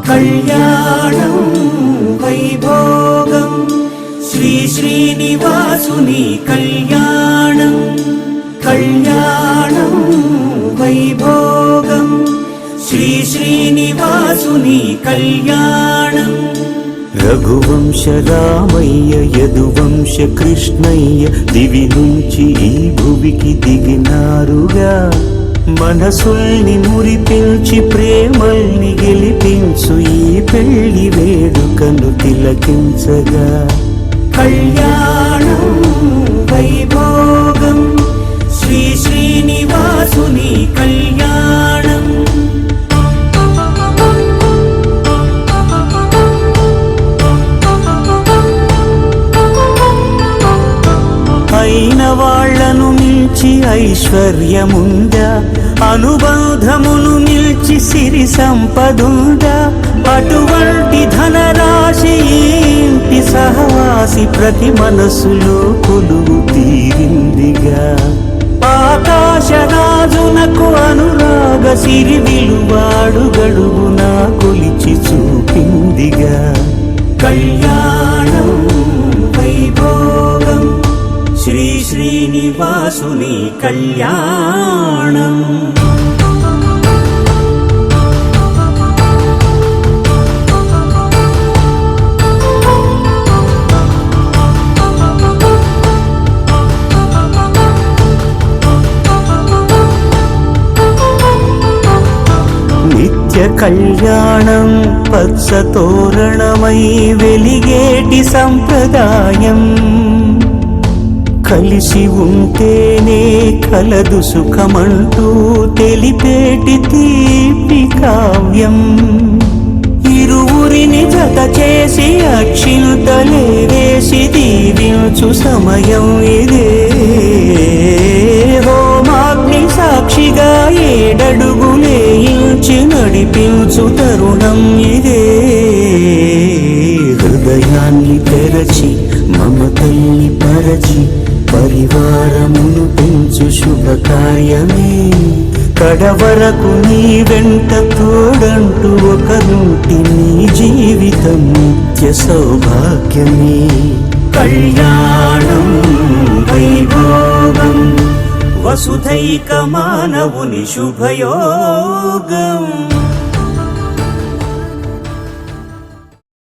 కళ్యాణం వైభోగం శ్రీ శ్రీనివాసుని కళ్యాణం కళ్యాణం వైభోగం శ్రీ శ్రీనివాసుని కళ్యాణం రఘువంశ రామయ్య యదువంశ కృష్ణయ్య దివి నుంచి ఈ భువికి దిగినారుగా మనసుల్ని మురిపించి ప్రేమల్ని గెలిపించు ఈ పెళ్లి వేడుకను తిలకించగా కళ్యాణం వైభోగం శ్రీ శ్రీనివాసుని కళ్యాణం అయిన వాళ్లను మించి ఐశ్వర్యముందా అనుబంధమును మిల్చి సిరి సంపదుందా అటువంటి ధనరాశి ఇంటి సహవాసి ప్రతి మనసులో కొలువు తీరిందిగా ఆకాశరాజునకు అనురాగ సిరి విలువాడు గడువునా కొలిచి చూపిందిగా కళ్యాణం వైభోగం శ్రీ శ్రీనివాసుని కళ్యాణం నిత్య కళ్యాణం పచ్చ తోరణమై వెలిగేటి సంప్రదాయం కలిసి ఉంటేనే కలదు సుఖమంటూ తెలిపేటి తీపి కావ్యం ఇరువురిని జత చేసి అక్షింతలే వేసి దీవించు సమయం ఇదే హోమాగ్ని సాక్షిగా ఏడడుగులే ఇంచి నడిపించు తరుణం ఇదే హృదయాన్ని తెరచి మమతల్ని పరచి పరివారమును పెంచు శుభకార్యమే కడవరకు నీ వెంట తోడంటూ ఒకరుంటి నీ జీవితం నిత్య సౌభాగ్యమే కళ్యాణం వైభోగం వసుధైక మానవుని శుభయోగం